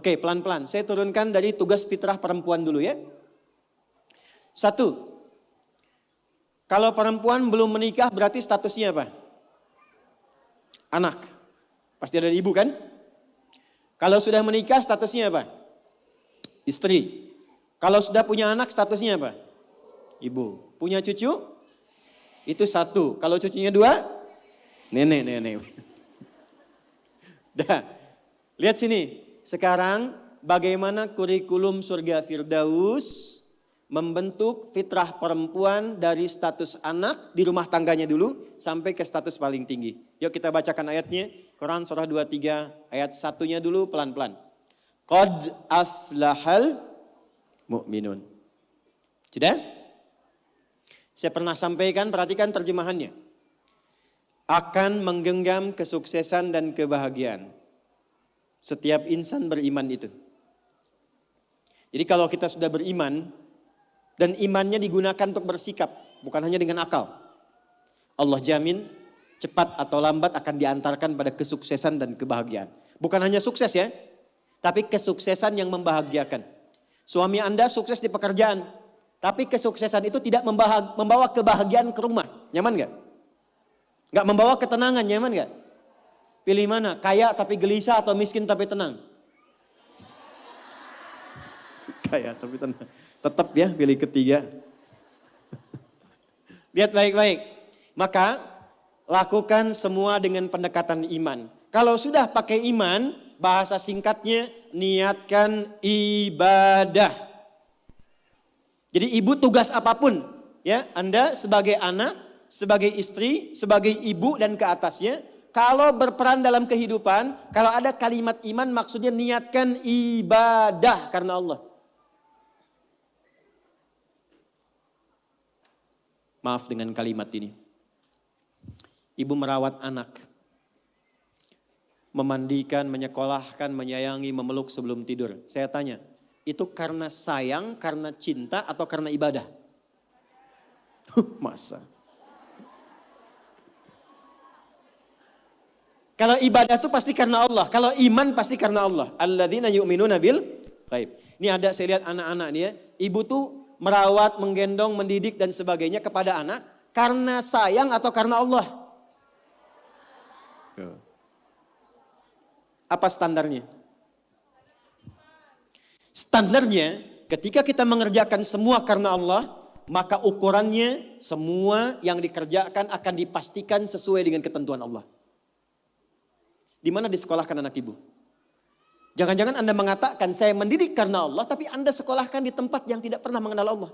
Oke, pelan-pelan. Saya turunkan dari tugas fitrah perempuan dulu ya. 1. Kalau perempuan belum menikah berarti statusnya apa? Anak. Pasti ada ibu kan? Kalau sudah menikah statusnya apa? Istri. Kalau sudah punya anak statusnya apa? Ibu. Punya cucu? Itu 1. Kalau cucunya 2? Nenek. Dah. Lihat sini. Sekarang bagaimana kurikulum surga Firdaus membentuk fitrah perempuan dari status anak di rumah tangganya dulu sampai ke status paling tinggi. Yuk kita bacakan ayatnya. Quran surah 23 ayat 1-nya dulu pelan-pelan. Qad aflahal mu'minun. Sudah? Saya pernah sampaikan, perhatikan terjemahannya. Akan menggenggam kesuksesan dan kebahagiaan. Setiap insan beriman itu. Jadi kalau kita sudah beriman dan imannya digunakan untuk bersikap, bukan hanya dengan akal. Allah jamin cepat atau lambat akan diantarkan pada kesuksesan dan kebahagiaan. Bukan hanya sukses ya, tapi kesuksesan yang membahagiakan. Suami Anda sukses di pekerjaan, tapi kesuksesan itu tidak membawa kebahagiaan ke rumah. Nyaman gak? Gak membawa ketenangan, nyaman gak? Pilih mana? Kaya tapi gelisah atau miskin tapi tenang? Kaya tapi tenang. Tetap ya pilih ketiga. Lihat baik-baik. Maka lakukan semua dengan pendekatan iman. Kalau sudah pakai iman, bahasa singkatnya niatkan ibadah. Jadi ibu tugas apapun, ya Anda sebagai anak, sebagai istri, sebagai ibu dan ke atasnya, kalau berperan dalam kehidupan, kalau ada kalimat iman maksudnya niatkan ibadah karena Allah. Maaf dengan kalimat ini. Ibu merawat anak. Memandikan, menyekolahkan, menyayangi, memeluk sebelum tidur. Saya tanya, itu karena sayang, karena cinta atau karena ibadah? Masa? Kalau ibadah itu pasti karena Allah. Kalau iman pasti karena Allah. Alladzina yu'minuna bil ghaib. Ini ada saya lihat anak-anak dia. Ibu tuh merawat, menggendong, mendidik dan sebagainya kepada anak. Karena sayang atau karena Allah? Apa standarnya? Standarnya ketika kita mengerjakan semua karena Allah. Maka ukurannya semua yang dikerjakan akan dipastikan sesuai dengan ketentuan Allah. Di mana disekolahkan anak ibu? Jangan-jangan Anda mengatakan saya mendidik karena Allah, tapi Anda sekolahkan di tempat yang tidak pernah mengenal Allah.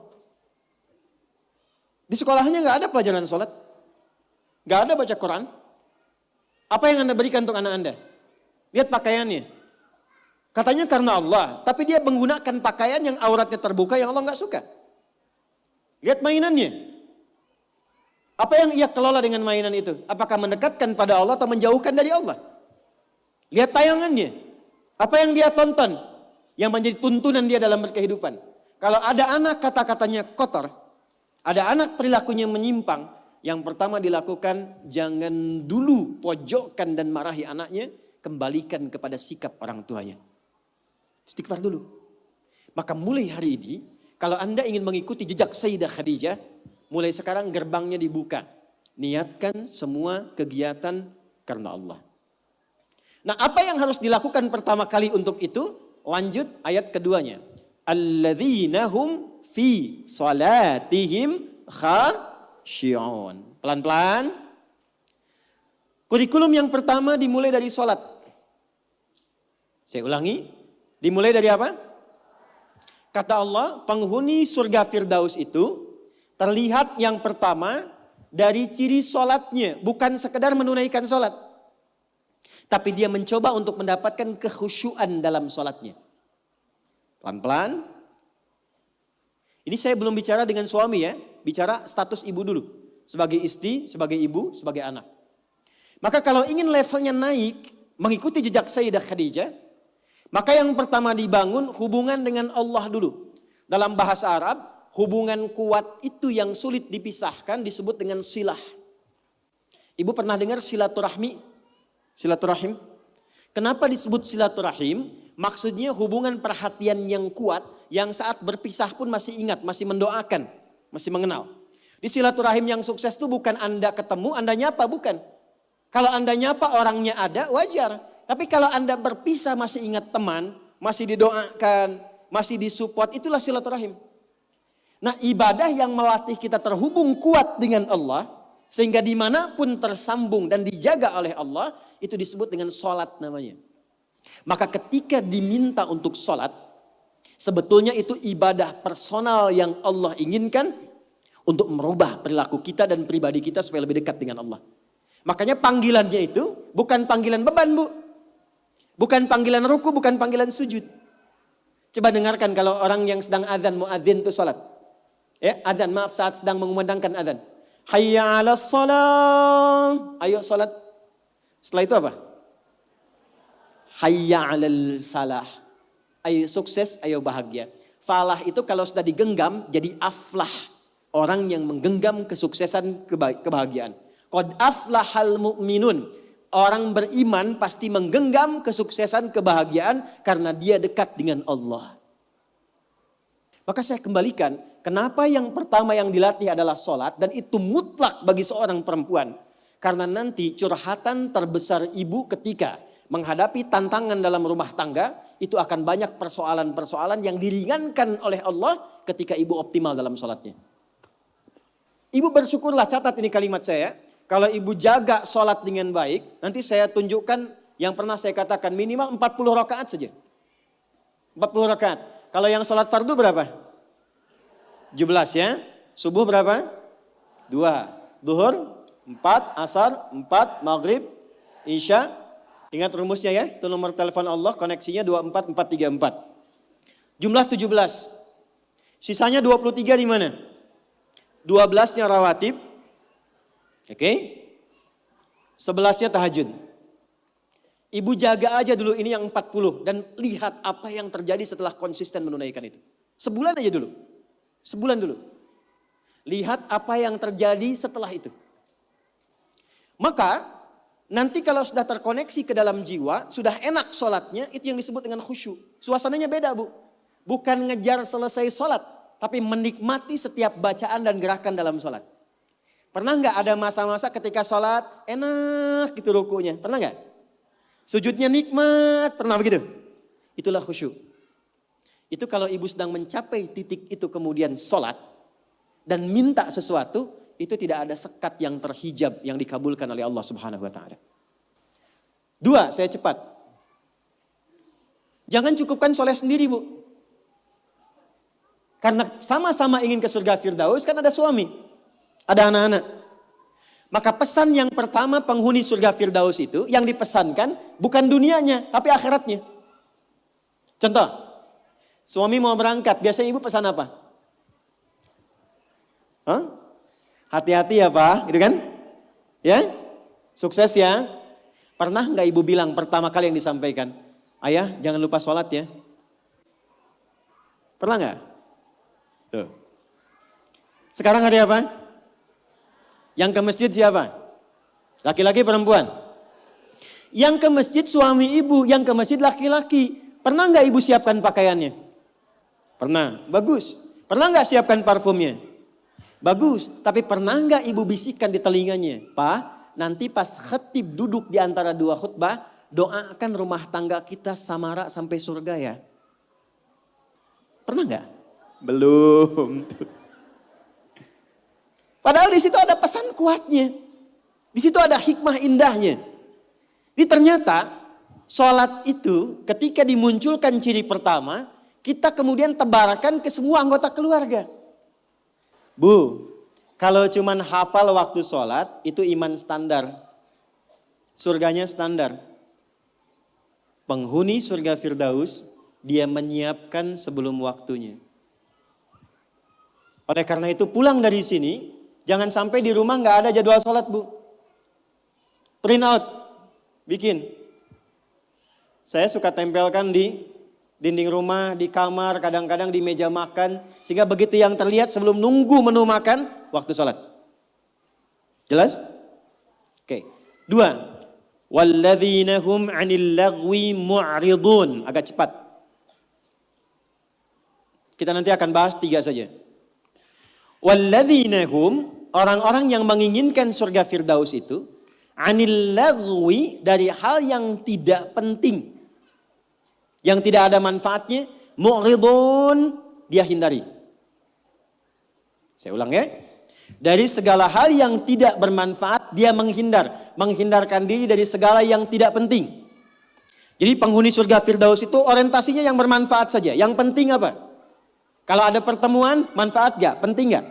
Di sekolahnya nggak ada pelajaran sholat, nggak ada baca Quran. Apa yang Anda berikan untuk anak Anda? Lihat pakaiannya. Katanya karena Allah, tapi dia menggunakan pakaian yang auratnya terbuka yang Allah nggak suka. Lihat mainannya. Apa yang ia kelola dengan mainan itu? Apakah mendekatkan pada Allah atau menjauhkan dari Allah? Lihat tayangannya. Apa yang dia tonton? Yang menjadi tuntunan dia dalam berkehidupan. Kalau ada anak kata-katanya kotor. Ada anak perilakunya menyimpang. Yang pertama dilakukan, jangan dulu pojokkan dan marahi anaknya. Kembalikan kepada sikap orang tuanya. Istighfar dulu. Maka mulai hari ini, kalau Anda ingin mengikuti jejak Sayyidah Khadijah, mulai sekarang gerbangnya dibuka. Niatkan semua kegiatan karena Allah. Nah, apa yang harus dilakukan pertama kali untuk itu? Lanjut ayat keduanya. Alladzina hum fi salatihim khashi'un. Pelan-pelan. Kurikulum yang pertama dimulai dari salat. Saya ulangi. Dimulai dari apa? Kata Allah, penghuni surga Firdaus itu terlihat yang pertama dari ciri salatnya, bukan sekedar menunaikan salat. Tapi dia mencoba untuk mendapatkan kekhusyuan dalam sholatnya. Pelan-pelan. Ini saya belum bicara dengan suami ya. Bicara status ibu dulu. Sebagai istri, sebagai ibu, sebagai anak. Maka kalau ingin levelnya naik, mengikuti jejak Sayyidah Khadijah, maka yang pertama dibangun hubungan dengan Allah dulu. Dalam bahasa Arab, hubungan kuat itu yang sulit dipisahkan disebut dengan silah. Ibu pernah dengar silaturahmi? Silaturahim. Kenapa disebut silaturahim? Maksudnya hubungan perhatian yang kuat, yang saat berpisah pun masih ingat, masih mendoakan, masih mengenal. Di silaturahim yang sukses itu bukan Anda ketemu, Anda nyapa, bukan. Kalau Anda nyapa orangnya ada, wajar. Tapi kalau Anda berpisah masih ingat teman, masih didoakan, masih disupport, itulah silaturahim. Nah, ibadah yang melatih kita terhubung kuat dengan Allah, sehingga dimanapun tersambung dan dijaga oleh Allah, itu disebut dengan sholat namanya. Maka ketika diminta untuk sholat, sebetulnya itu ibadah personal yang Allah inginkan untuk merubah perilaku kita dan pribadi kita supaya lebih dekat dengan Allah. Makanya panggilannya itu bukan panggilan beban, Bu. Bukan panggilan ruku, bukan panggilan sujud. Coba dengarkan kalau orang yang sedang azan, muadzin itu sholat. Ya, azan, maaf, saat sedang mengumandangkan azan. Hayya 'alas shalah. Ayo sholat. Setelah itu apa? Hayya 'alal falah. Ayo sukses, ayo bahagia. Falah itu kalau sudah digenggam jadi aflah. Orang yang menggenggam kesuksesan, kebahagiaan. Qad aflahal mu'minun. Orang beriman pasti menggenggam kesuksesan, kebahagiaan karena dia dekat dengan Allah. Maka saya kembalikan, kenapa yang pertama yang dilatih adalah sholat dan itu mutlak bagi seorang perempuan. Karena nanti curhatan terbesar ibu ketika menghadapi tantangan dalam rumah tangga, itu akan banyak persoalan-persoalan yang diringankan oleh Allah ketika ibu optimal dalam sholatnya. Ibu bersyukurlah, catat ini kalimat saya. Kalau ibu jaga sholat dengan baik, nanti saya tunjukkan yang pernah saya katakan minimal 40 rakaat saja. 40 rakaat. Kalau yang sholat fardu berapa? 17 ya. Subuh berapa? 2. Duhur 4, asar 4, maghrib, isya. Ingat rumusnya ya, itu nomor telepon Allah, koneksinya 24434. Jumlah 17. Sisanya 23 di mana? 12-nya rawatib. Oke. 11-nya tahajud. Ibu jaga aja dulu ini yang 40 dan lihat apa yang terjadi setelah konsisten menunaikan itu. Sebulan aja dulu. Sebulan dulu. Lihat apa yang terjadi setelah itu. Maka nanti kalau sudah terkoneksi ke dalam jiwa, sudah enak sholatnya, itu yang disebut dengan khusyuk. Suasananya beda, Bu. Bukan ngejar selesai sholat, tapi menikmati setiap bacaan dan gerakan dalam sholat. Pernah nggak ada masa-masa ketika sholat enak gitu rukunya? Pernah nggak? Sujudnya nikmat, pernah begitu? Itulah khusyuk. Itu kalau ibu sedang mencapai titik itu kemudian sholat dan minta sesuatu, itu tidak ada sekat yang terhijab yang dikabulkan oleh Allah Subhanahu wa taala. 2, saya cepat. Jangan cukupkan soleh sendiri, Bu. Karena sama-sama ingin ke surga Firdaus kan ada suami, ada anak-anak. Maka pesan yang pertama penghuni surga Firdaus itu yang dipesankan bukan dunianya tapi akhiratnya. Contoh, suami mau berangkat, biasanya ibu pesan apa? Hah? Hati-hati ya Pak, gitu kan? Ya, sukses ya. Pernah nggak ibu bilang pertama kali yang disampaikan, ayah jangan lupa sholat ya? Pernah nggak? Tuh. Sekarang hari apa? Yang ke masjid siapa? Laki-laki perempuan? Yang ke masjid suami ibu, yang ke masjid laki-laki. Pernah nggak ibu siapkan pakaiannya? Pernah, bagus. Pernah nggak siapkan parfumnya? Bagus, tapi pernah nggak ibu bisikkan di telinganya? Pak, nanti pas khatib duduk di antara dua khutbah, doakan rumah tangga kita samara sampai surga ya. Pernah nggak? Belum. Padahal di situ ada pesan kuatnya. Di situ ada hikmah indahnya. Jadi ternyata sholat itu ketika dimunculkan ciri pertama, kita kemudian tebarkan ke semua anggota keluarga. Bu, kalau cuman hafal waktu sholat, itu iman standar. Surganya standar. Penghuni surga Firdaus, dia menyiapkan sebelum waktunya. Oleh karena itu pulang dari sini, jangan sampai di rumah nggak ada jadwal sholat, Bu. Print out, bikin. Saya suka tempelkan di dinding rumah, di kamar, kadang-kadang di meja makan. Sehingga begitu yang terlihat sebelum nunggu menu makan, waktu sholat. Jelas? Oke. 2, Walladzina hum 'anil lagwi mu'ridun. Agak cepat. Kita nanti akan bahas 3 saja. Walladzina hum, orang-orang yang menginginkan surga Firdaus itu, 'anil lagwi, dari hal yang tidak penting, yang tidak ada manfaatnya, mu'ridun, dia hindari. Saya ulang ya. Dari segala hal yang tidak bermanfaat, dia menghindar. Menghindarkan diri dari segala yang tidak penting. Jadi penghuni surga Firdaus itu orientasinya yang bermanfaat saja. Yang penting apa? Kalau ada pertemuan, manfaat gak? Penting gak?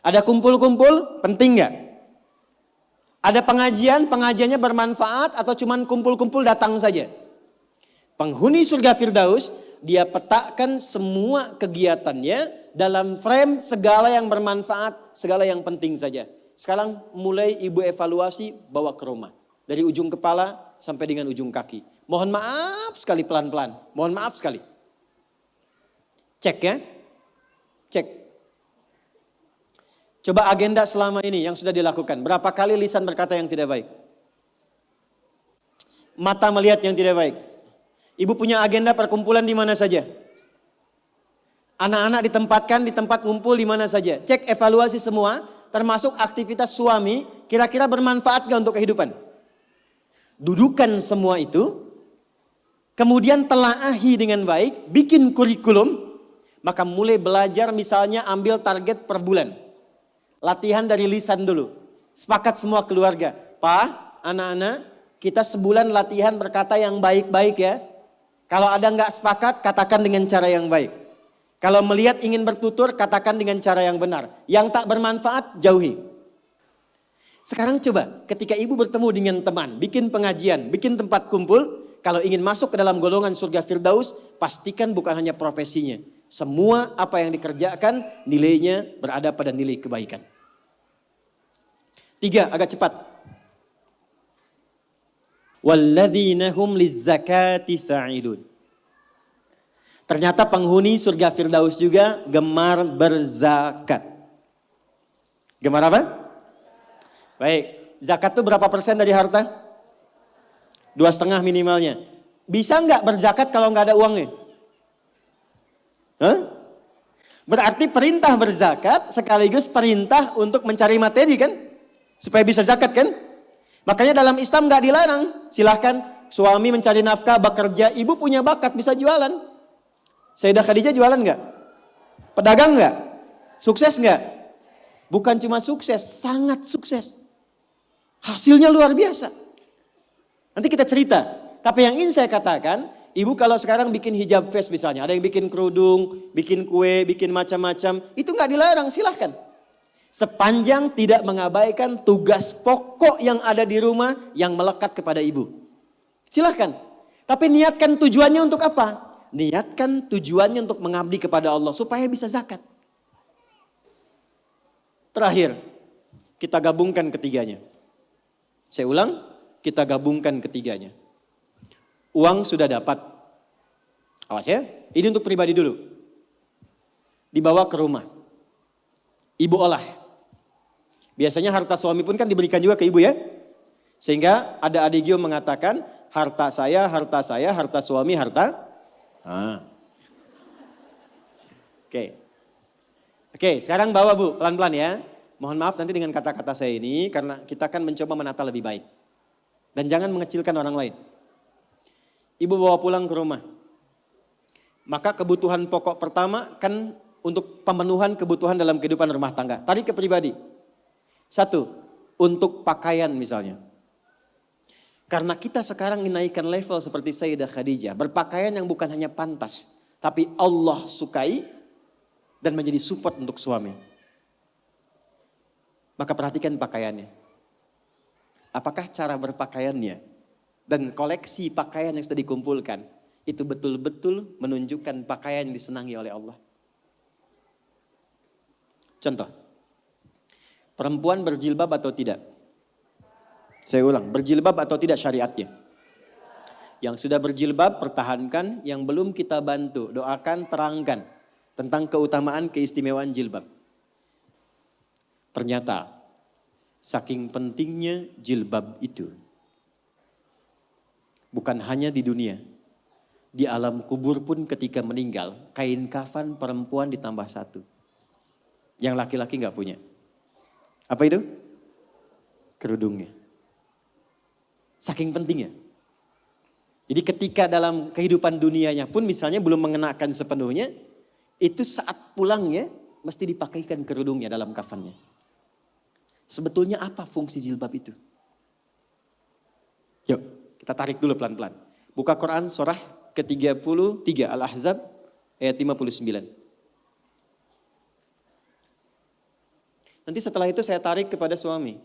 Ada kumpul-kumpul, penting gak? Ada pengajian, pengajiannya bermanfaat atau cuman kumpul-kumpul datang saja? Penghuni surga Firdaus, dia petakan semua kegiatannya dalam frame segala yang bermanfaat, segala yang penting saja. Sekarang mulai ibu evaluasi, bawa ke rumah. Dari ujung kepala sampai dengan ujung kaki. Mohon maaf sekali pelan-pelan. Mohon maaf sekali. Cek ya. Cek. Coba agenda selama ini yang sudah dilakukan. Berapa kali lisan berkata yang tidak baik? Mata melihat yang tidak baik. Ibu punya agenda perkumpulan di mana saja? Anak-anak ditempatkan di tempat ngumpul di mana saja? Cek evaluasi semua, termasuk aktivitas suami, kira-kira bermanfaat gak untuk kehidupan? Dudukan semua itu, kemudian telaahi dengan baik, bikin kurikulum, maka mulai belajar misalnya ambil target per bulan. Latihan dari lisan dulu. Sepakat semua keluarga. Pak, anak-anak, kita sebulan latihan berkata yang baik-baik ya. Kalau ada nggak sepakat, katakan dengan cara yang baik. Kalau melihat ingin bertutur, katakan dengan cara yang benar. Yang tak bermanfaat, jauhi. Sekarang coba, ketika ibu bertemu dengan teman, bikin pengajian, bikin tempat kumpul, kalau ingin masuk ke dalam golongan surga Firdaus, pastikan bukan hanya profesinya. Semua apa yang dikerjakan, nilainya berada pada nilai kebaikan. 3, agak cepat. Walladzina hum lizzakati fa'ilun. Ternyata penghuni surga Firdaus juga gemar berzakat. Gemar apa? Baik, zakat itu berapa persen dari harta? 2,5 minimalnya. Bisa nggak berzakat kalau nggak ada uangnya? Hah? Berarti perintah berzakat sekaligus perintah untuk mencari materi kan? Supaya bisa zakat kan? Makanya dalam Islam nggak dilarang. Silahkan suami mencari nafkah, bekerja, ibu punya bakat bisa jualan. Sayyidah Khadijah jualan nggak? Pedagang nggak? Sukses nggak? Bukan cuma sukses, sangat sukses. Hasilnya luar biasa. Nanti kita cerita. Tapi yang ingin saya katakan, ibu kalau sekarang bikin hijab face misalnya, ada yang bikin kerudung, bikin kue, bikin macam-macam, itu nggak dilarang, silahkan. Sepanjang tidak mengabaikan tugas pokok yang ada di rumah yang melekat kepada ibu. Silahkan. Tapi niatkan tujuannya untuk apa? Niatkan tujuannya untuk mengabdi kepada Allah supaya bisa zakat. Terakhir, kita gabungkan ketiganya. Saya ulang, kita gabungkan ketiganya. Uang sudah dapat. Awas ya, ini untuk pribadi dulu. Dibawa ke rumah. Ibu olah. Biasanya harta suami pun kan diberikan juga ke ibu ya. Sehingga ada adigio mengatakan, harta saya, harta suami, harta. Oke, sekarang bawa bu, pelan-pelan ya. Mohon maaf nanti dengan kata-kata saya ini, karena kita akan mencoba menata lebih baik. Dan jangan mengecilkan orang lain. Ibu bawa pulang ke rumah. Maka kebutuhan pokok pertama kan untuk pemenuhan kebutuhan dalam kehidupan rumah tangga. Tarik ke pribadi. 1, untuk pakaian misalnya. Karena kita sekarang menaikkan level seperti Sayyidah Khadijah. Berpakaian yang bukan hanya pantas. Tapi Allah sukai dan menjadi support untuk suami. Maka perhatikan pakaiannya. Apakah cara berpakaiannya dan koleksi pakaian yang sudah dikumpulkan. Itu betul-betul menunjukkan pakaian yang disenangi oleh Allah. Contoh. Perempuan berjilbab atau tidak? Saya ulang, berjilbab atau tidak syariatnya? Yang sudah berjilbab pertahankan, yang belum kita bantu, doakan, terangkan tentang keutamaan keistimewaan jilbab. Ternyata saking pentingnya jilbab itu, Bukan hanya di dunia. Di alam kubur pun ketika meninggal, kain kafan perempuan ditambah satu. Yang laki-laki gak punya. Apa itu? Kerudungnya. Saking pentingnya. Jadi ketika dalam kehidupan dunianya pun misalnya belum mengenakan sepenuhnya, itu saat pulangnya mesti dipakaikan kerudungnya dalam kafannya. Sebetulnya apa fungsi jilbab itu? Yuk kita tarik dulu pelan-pelan. Buka Quran surah ke-33 Al-Ahzab ayat 59. Nanti setelah itu saya tarik kepada suami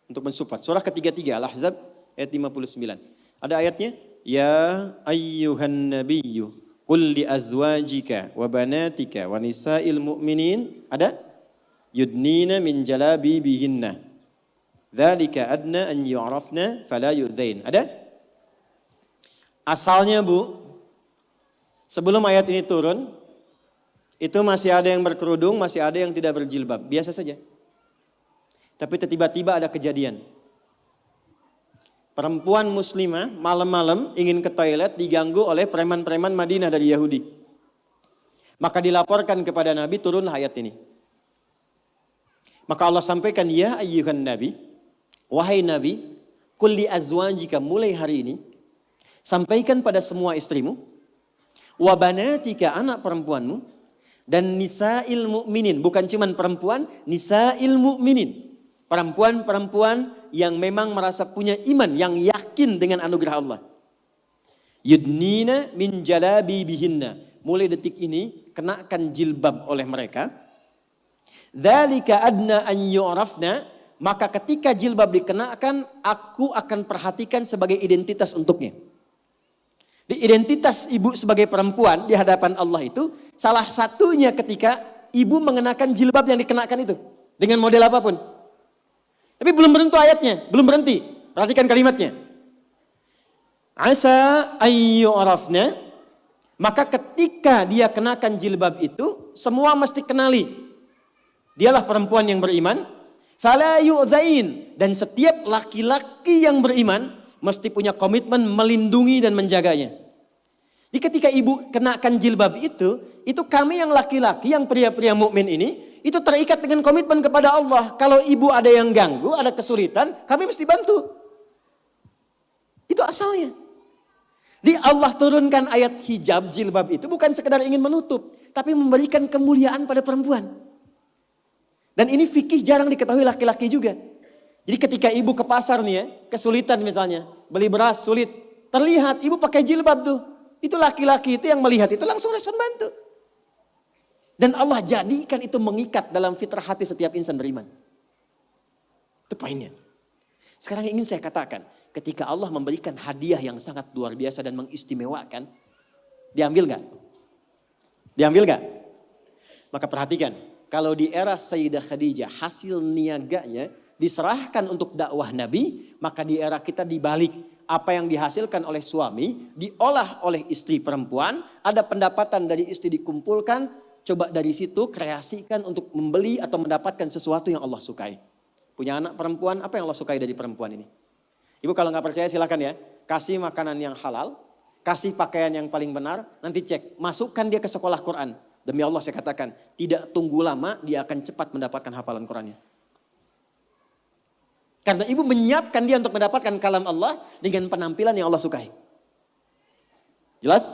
untuk mensupport. Surah ke-33 Al-Ahzab ayat 59. Ada ayatnya, ya ayyuhan nabiyyu qul li azwajika wa banatika wa nisa'il mu'minin. Ada? Yudnina min jalabibihinna. Dzalika adna an yu'rafna fala yu'dzain. Ada? Asalnya Bu, sebelum ayat ini turun, itu masih ada yang berkerudung, masih ada yang tidak berjilbab. Biasa saja. Tapi tiba-tiba ada kejadian. Perempuan muslimah malam-malam ingin ke toilet diganggu oleh preman-preman Madinah dari Yahudi. Maka dilaporkan kepada Nabi, turunlah ayat ini. Maka Allah sampaikan, ya ayyuhan nabi, wahai Nabi, qul li azwajika, mulai hari ini, sampaikan pada semua istrimu, wa banatika, anak perempuanmu, dan nisa'il mu'minin, bukan cuma perempuan, nisa'il mu'minin. Perempuan-perempuan yang memang merasa punya iman, yang yakin dengan anugerah Allah. Yudnina min jalabibihinna, mulai detik ini kenakan jilbab oleh mereka. Dzalika adna an yu'rafna, maka ketika jilbab dikenakan, aku akan perhatikan sebagai identitas untuknya. Di identitas ibu sebagai perempuan di hadapan Allah itu, salah satunya ketika ibu mengenakan jilbab yang dikenakan itu. Dengan model apapun. Tapi belum berhenti ayatnya, belum berhenti. Perhatikan kalimatnya. Asa ayyu'rafna, maka ketika dia kenakan jilbab itu, semua mesti kenali. Dialah perempuan yang beriman. Fala yu'dzain, dan setiap laki-laki yang beriman mesti punya komitmen melindungi dan menjaganya. Jadi ketika ibu kenakan jilbab itu kami yang laki-laki, yang pria-pria mukmin ini, itu terikat dengan komitmen kepada Allah. Kalau ibu ada yang ganggu, ada kesulitan, kami mesti bantu. Itu asalnya. Di Allah turunkan ayat hijab, jilbab itu bukan sekedar ingin menutup, tapi memberikan kemuliaan pada perempuan. Dan ini fikih jarang diketahui laki-laki juga. Jadi ketika ibu ke pasar nih ya, kesulitan misalnya, beli beras sulit, terlihat ibu pakai jilbab tuh. Itu laki-laki itu yang melihat itu langsung respon bantu. Dan Allah jadikan itu mengikat dalam fitrah hati setiap insan beriman. Itu poinnya. Sekarang ingin saya katakan, ketika Allah memberikan hadiah yang sangat luar biasa dan mengistimewakan, diambil gak? Diambil gak? Maka perhatikan, kalau di era Sayyidah Khadijah hasil niaganya diserahkan untuk dakwah Nabi, maka di era kita dibalik. Apa yang dihasilkan oleh suami diolah oleh istri perempuan, ada pendapatan dari istri dikumpulkan, coba dari situ kreasikan untuk membeli atau mendapatkan sesuatu yang Allah sukai. Punya anak perempuan, apa yang Allah sukai dari perempuan ini? Ibu kalau nggak percaya silakan ya, kasih makanan yang halal, kasih pakaian yang paling benar, nanti cek, masukkan dia ke sekolah Quran. Demi Allah saya katakan, tidak tunggu lama dia akan cepat mendapatkan hafalan Qurannya. Karena ibu menyiapkan dia untuk mendapatkan kalam Allah dengan penampilan yang Allah sukai. Jelas?